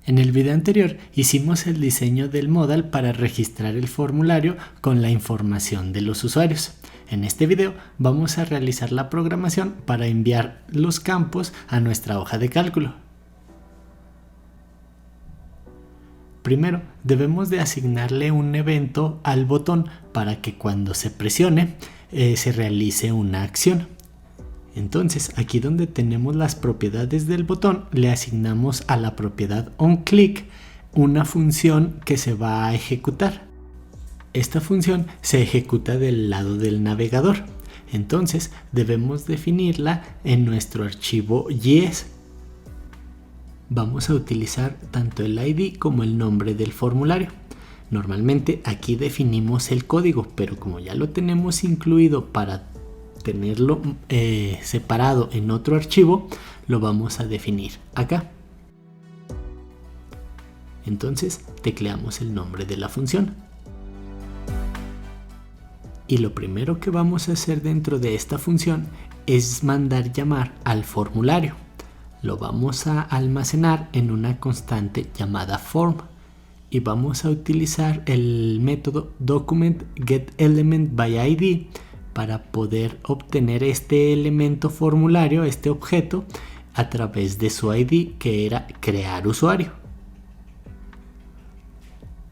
En el video anterior hicimos el diseño del modal para registrar el formulario con la información de los usuarios. En este video vamos a realizar la programación para enviar los campos a nuestra hoja de cálculo. Primero debemos de asignarle un evento al botón para que cuando se presione se realice una acción. Entonces, aquí donde tenemos las propiedades del botón, le asignamos a la propiedad onClick una función que se va a ejecutar. Esta función se ejecuta del lado del navegador. Entonces, debemos definirla en nuestro archivo JS. Vamos a utilizar tanto el ID como el nombre del formulario. Normalmente aquí definimos el código, pero como ya lo tenemos incluido para tenerlo separado en otro archivo, lo vamos a definir acá. Entonces tecleamos el nombre de la función. Y lo primero que vamos a hacer dentro de esta función es mandar llamar al formulario. Lo vamos a almacenar en una constante llamada form y vamos a utilizar el método document_getElementById para poder obtener este elemento formulario, este objeto, a través de su ID, que era crear usuario.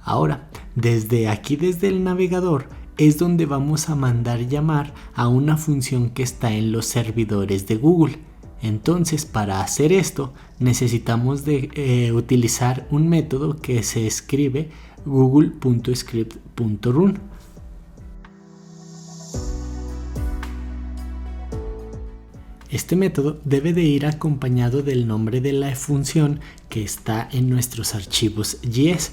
Ahora, desde aquí, desde el navegador, es donde vamos a mandar llamar a una función que está en los servidores de Google. Entonces, para hacer esto, necesitamos de utilizar un método que se escribe google.script.run. Este método debe de ir acompañado del nombre de la función que está en nuestros archivos JS.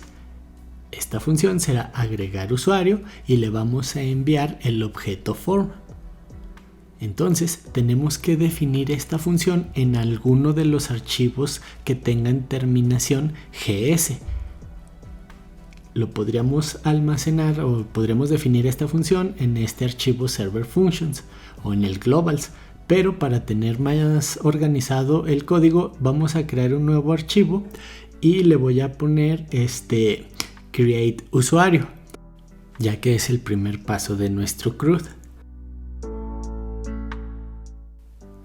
Esta función será agregar usuario y le vamos a enviar el objeto form. Entonces tenemos que definir esta función en alguno de los archivos que tengan terminación GS. Lo podríamos almacenar o podríamos definir esta función en este archivo server functions o en el globals. Pero para tener más organizado el código, vamos a crear un nuevo archivo y le voy a poner create usuario, ya que es el primer paso de nuestro CRUD.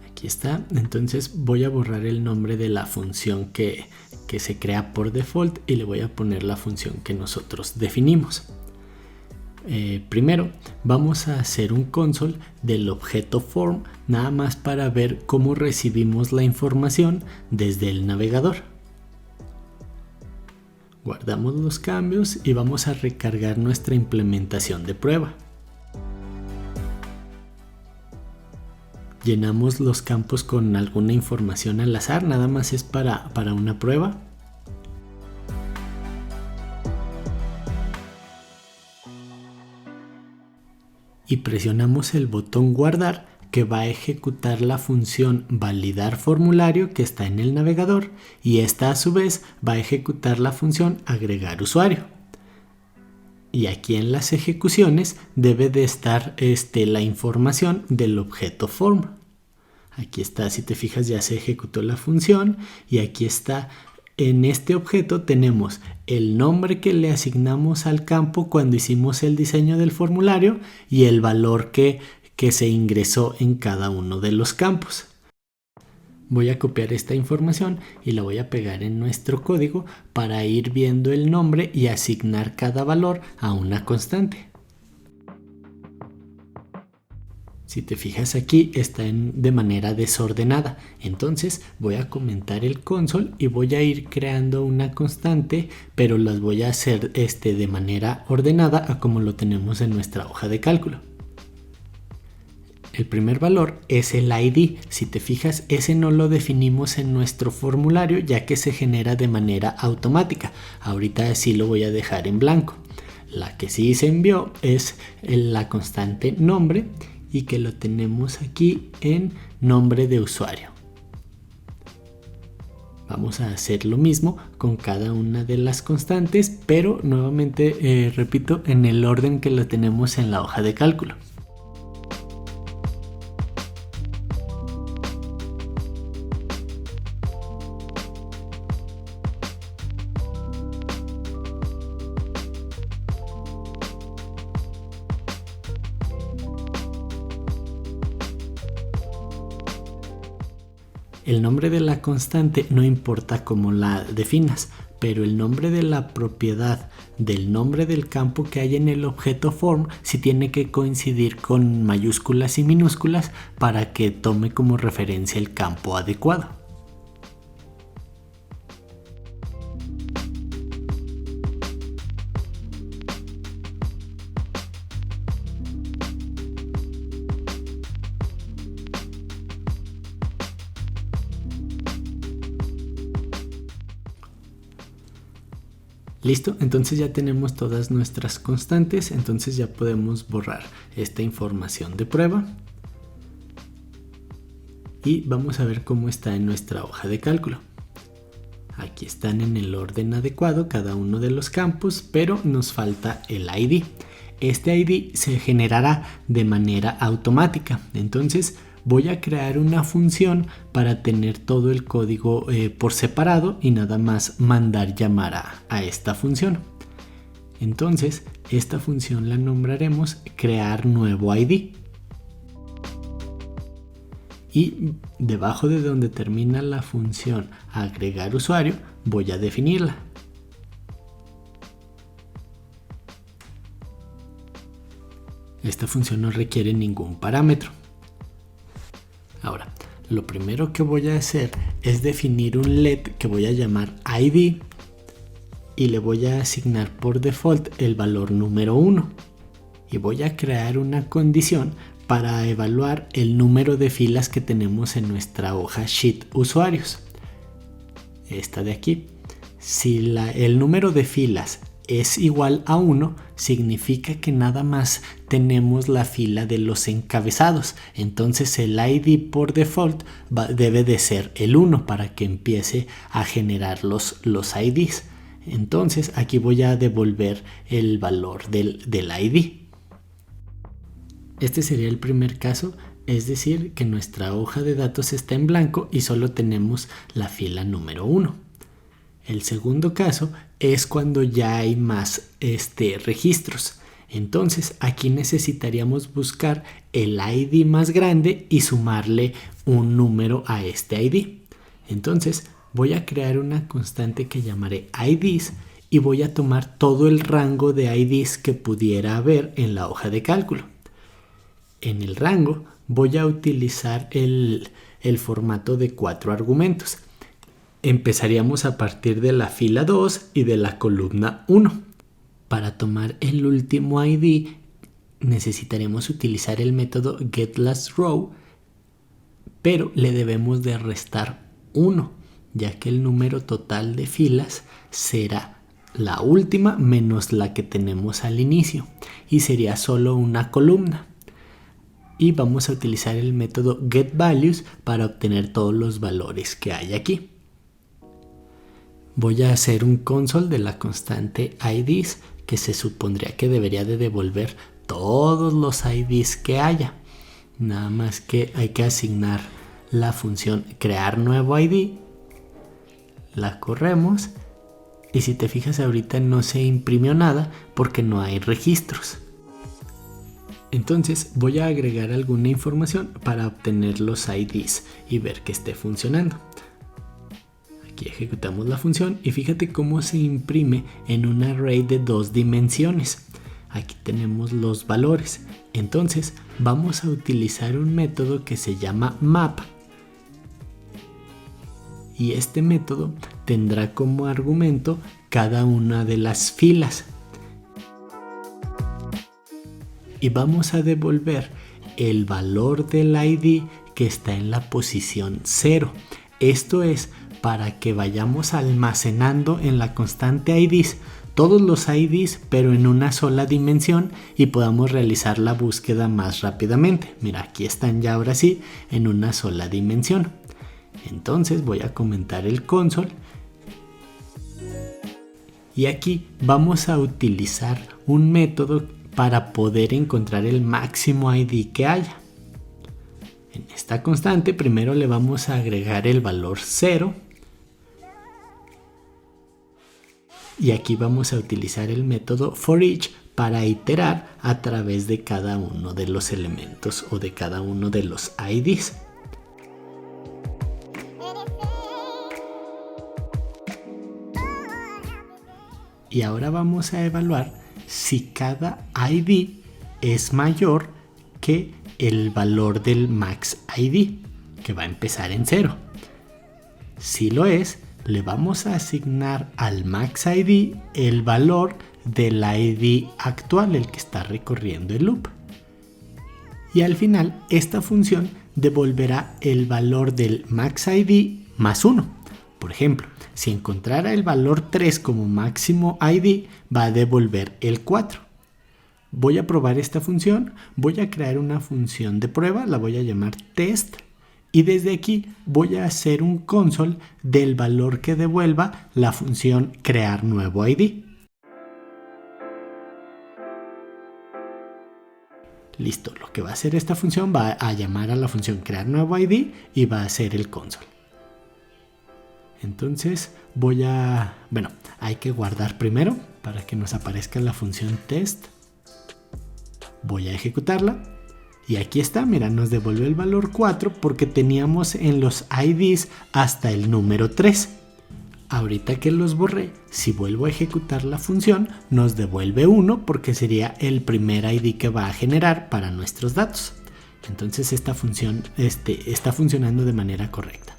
Aquí está. Entonces voy a borrar el nombre de la función que se crea por default y le voy a poner la función que nosotros definimos. Primero vamos a hacer un console del objeto form, nada más para ver cómo recibimos la información desde el navegador. Guardamos los cambios y vamos a recargar nuestra implementación de prueba. Llenamos los campos con alguna información al azar, nada más es para una prueba. Y presionamos el botón guardar, que va a ejecutar la función validar formulario que está en el navegador, y esta a su vez va a ejecutar la función agregar usuario. Y aquí en las ejecuciones debe de estar la información del objeto form. Aquí está, si te fijas, ya se ejecutó la función y aquí está. En este objeto tenemos el nombre que le asignamos al campo cuando hicimos el diseño del formulario y el valor que se ingresó en cada uno de los campos. Voy a copiar esta información y la voy a pegar en nuestro código para ir viendo el nombre y asignar cada valor a una constante. Si te fijas, aquí está de manera desordenada. Entonces voy a comentar el console y voy a ir creando una constante, pero las voy a hacer de manera ordenada a como lo tenemos en nuestra hoja de cálculo. El primer valor es el ID. Si te fijas, ese no lo definimos en nuestro formulario, ya que se genera de manera automática. Ahorita sí lo voy a dejar en blanco. La que sí se envió es la constante nombre, y que lo tenemos aquí en nombre de usuario. Vamos a hacer lo mismo con cada una de las constantes, pero nuevamente repito, en el orden que lo tenemos en la hoja de cálculo. El nombre de la constante no importa cómo la definas, pero el nombre de la propiedad del nombre del campo que hay en el objeto form sí tiene que coincidir con mayúsculas y minúsculas para que tome como referencia el campo adecuado. Listo, entonces ya tenemos todas nuestras constantes, entonces ya podemos borrar esta información de prueba y vamos a ver cómo está en nuestra hoja de cálculo. Aquí están en el orden adecuado cada uno de los campos, pero nos falta el ID. Este ID se generará de manera automática, entonces voy a crear una función para tener todo el código por separado y nada más mandar llamar a esta función. Entonces, esta función la nombraremos crear nuevo ID. Y debajo de donde termina la función agregar usuario, voy a definirla. Esta función no requiere ningún parámetro. Ahora, lo primero que voy a hacer es definir un let que voy a llamar ID y le voy a asignar por default el valor número 1 y voy a crear una condición para evaluar el número de filas que tenemos en nuestra hoja Sheet usuarios. Esta de aquí. Si el número de filas es igual a 1, significa que nada más tenemos la fila de los encabezados. Entonces el ID por default debe de ser el 1 para que empiece a generar los IDs. Entonces aquí voy a devolver el valor del ID. Este sería el primer caso, es decir, que nuestra hoja de datos está en blanco y solo tenemos la fila número 1. El segundo caso es cuando ya hay más registros. Entonces aquí necesitaríamos buscar el ID más grande y sumarle un número a este ID. Entonces voy a crear una constante que llamaré IDs y voy a tomar todo el rango de IDs que pudiera haber en la hoja de cálculo. En el rango voy a utilizar el formato de 4 argumentos. Empezaríamos a partir de la fila 2 y de la columna 1. Para tomar el último ID necesitaremos utilizar el método getLastRow, pero le debemos de restar 1, ya que el número total de filas será la última menos la que tenemos al inicio y sería solo una columna. Y vamos a utilizar el método getValues para obtener todos los valores que hay aquí. Voy a hacer un console de la constante IDs que se supondría que debería de devolver todos los IDs que haya. Nada más que hay que asignar la función crear nuevo ID. La corremos y si te fijas ahorita no se imprimió nada porque no hay registros. Entonces voy a agregar alguna información para obtener los IDs y ver que esté funcionando. Aquí ejecutamos la función y fíjate cómo se imprime en un array de 2 dimensiones. Aquí tenemos los valores. Entonces vamos a utilizar un método que se llama map. Y este método tendrá como argumento cada una de las filas. Y vamos a devolver el valor del ID que está en la posición 0. Esto es para que vayamos almacenando en la constante IDs todos los IDs pero en una sola dimensión y podamos realizar la búsqueda más rápidamente. Mira, aquí están ya ahora sí en una sola dimensión. Entonces voy a comentar el console y aquí vamos a utilizar un método para poder encontrar el máximo ID que haya. En esta constante primero le vamos a agregar el valor 0 y aquí vamos a utilizar el método forEach para iterar a través de cada uno de los elementos o de cada uno de los IDs. Y ahora vamos a evaluar si cada ID es mayor que el valor del max ID, que va a empezar en 0. Si lo es, le vamos a asignar al max ID el valor del ID actual, el que está recorriendo el loop. Y al final, esta función devolverá el valor del max ID más 1. Por ejemplo, si encontrara el valor 3 como máximo ID, va a devolver el 4. Voy a probar esta función, voy a crear una función de prueba, la voy a llamar test, y desde aquí voy a hacer un console del valor que devuelva la función crear nuevo ID. Listo, lo que va a hacer esta función va a llamar a la función crear nuevo ID y va a hacer el console. Entonces hay que guardar primero para que nos aparezca la función test. Voy a ejecutarla y aquí está, mira, nos devuelve el valor 4 porque teníamos en los IDs hasta el número 3. Ahorita que los borré, si vuelvo a ejecutar la función, nos devuelve 1 porque sería el primer ID que va a generar para nuestros datos. Entonces esta función está funcionando de manera correcta.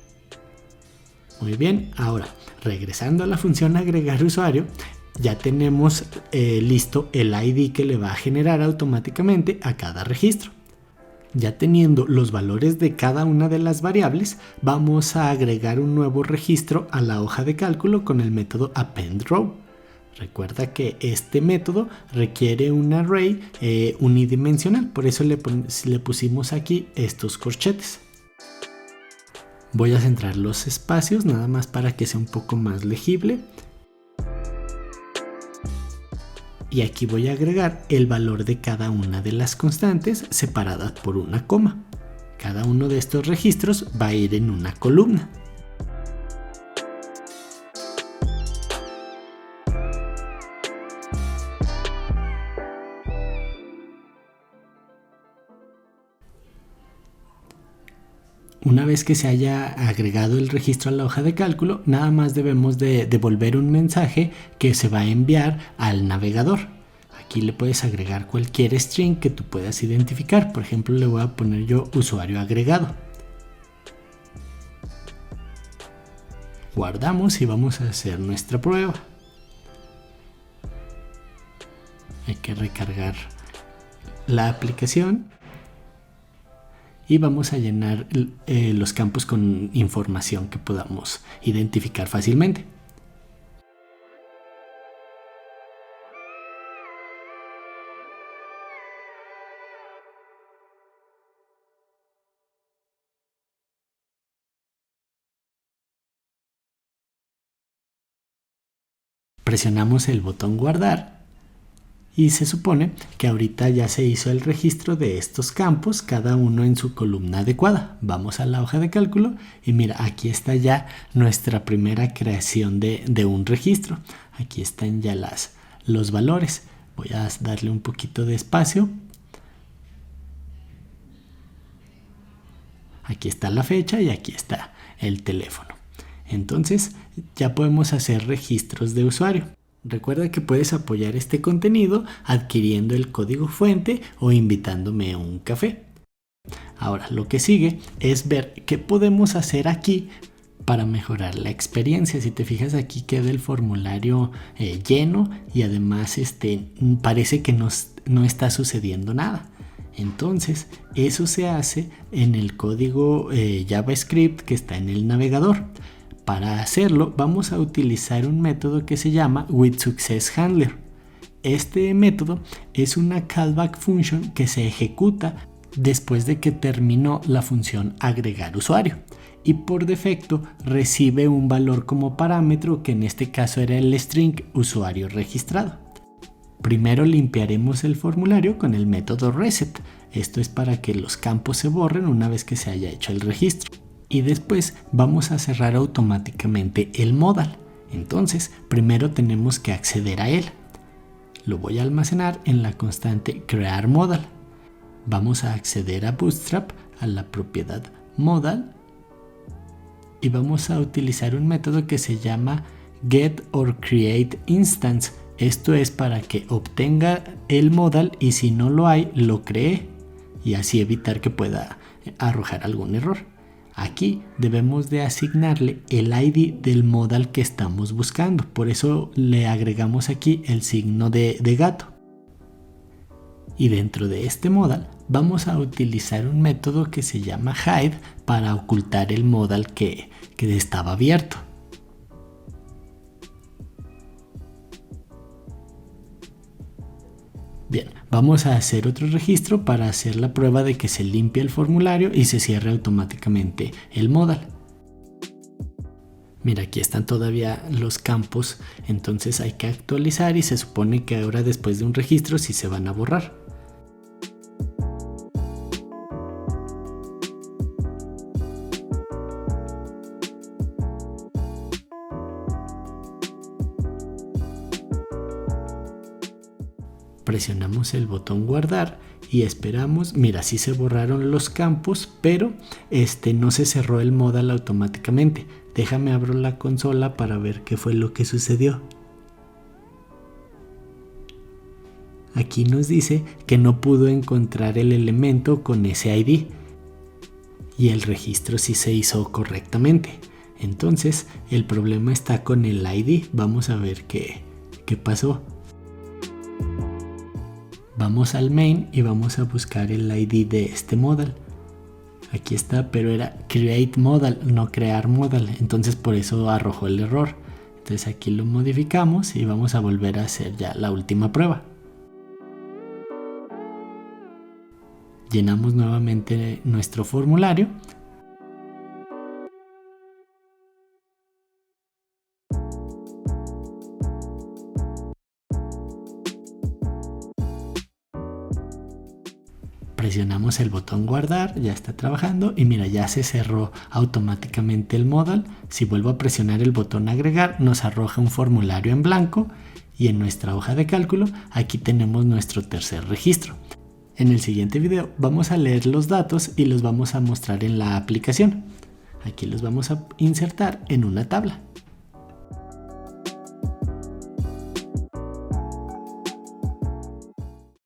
Muy bien, ahora regresando a la función agregar usuario, ya tenemos listo el ID que le va a generar automáticamente a cada registro. Ya teniendo los valores de cada una de las variables, vamos a agregar un nuevo registro a la hoja de cálculo con el método appendRow. Recuerda que este método requiere un array unidimensional, por eso le pusimos aquí estos corchetes. Voy a centrar los espacios nada más para que sea un poco más legible. Y aquí voy a agregar el valor de cada una de las constantes separadas por una coma. Cada uno de estos registros va a ir en una columna. Una vez que se haya agregado el registro a la hoja de cálculo, nada más debemos de devolver un mensaje que se va a enviar al navegador. Aquí le puedes agregar cualquier string que tú puedas identificar. Por ejemplo, le voy a poner yo usuario agregado. Guardamos y vamos a hacer nuestra prueba. Hay que recargar la aplicación. Y vamos a llenar los campos con información que podamos identificar fácilmente. Presionamos el botón guardar. Y se supone que ahorita ya se hizo el registro de estos campos, cada uno en su columna adecuada. Vamos a la hoja de cálculo y mira, aquí está ya nuestra primera creación de un registro. Aquí están ya los valores. Voy a darle un poquito de espacio. Aquí está la fecha y aquí está el teléfono. Entonces ya podemos hacer registros de usuario. Recuerda que puedes apoyar este contenido adquiriendo el código fuente o invitándome a un café. Ahora lo que sigue es ver qué podemos hacer aquí para mejorar la experiencia. Si te fijas, aquí queda el formulario lleno y además parece que no está sucediendo nada. Entonces eso se hace en el código JavaScript que está en el navegador. Para hacerlo vamos a utilizar un método que se llama WithSuccessHandler. Este método es una callback function que se ejecuta después de que terminó la función agregar usuario y por defecto recibe un valor como parámetro que en este caso era el string usuario registrado. Primero limpiaremos el formulario con el método reset. Esto es para que los campos se borren una vez que se haya hecho el registro. Y después vamos a cerrar automáticamente el modal. Entonces, primero tenemos que acceder a él. Lo voy a almacenar en la constante crear modal. Vamos a acceder a Bootstrap, a la propiedad modal. Y vamos a utilizar un método que se llama getOrCreateInstance. Esto es para que obtenga el modal y si no lo hay, lo cree y así evitar que pueda arrojar algún error. Aquí debemos de asignarle el ID del modal que estamos buscando. Por eso le agregamos aquí el signo de gato. Y dentro de este modal vamos a utilizar un método que se llama hide para ocultar el modal que estaba abierto. Bien, vamos a hacer otro registro para hacer la prueba de que se limpie el formulario y se cierre automáticamente el modal. Mira, aquí están todavía los campos, entonces hay que actualizar y se supone que ahora después de un registro sí se van a borrar. Presionamos el botón guardar y esperamos. Mira, sí se borraron los campos, pero no se cerró el modal automáticamente. Déjame abrir la consola para ver qué fue lo que sucedió. Aquí nos dice que no pudo encontrar el elemento con ese ID y el registro sí se hizo correctamente. Entonces el problema está con el ID. Vamos a ver qué pasó. Vamos al main y vamos a buscar el ID de este modal. Aquí está, pero era create modal, no crear modal. Entonces por eso arrojó el error. Entonces aquí lo modificamos y vamos a volver a hacer ya la última prueba. Llenamos nuevamente nuestro formulario. Presionamos el botón guardar, ya está trabajando y mira, ya se cerró automáticamente el modal. Si vuelvo a presionar el botón agregar, nos arroja un formulario en blanco y en nuestra hoja de cálculo aquí tenemos nuestro tercer registro. En el siguiente video vamos a leer los datos y los vamos a mostrar en la aplicación. Aquí los vamos a insertar en una tabla.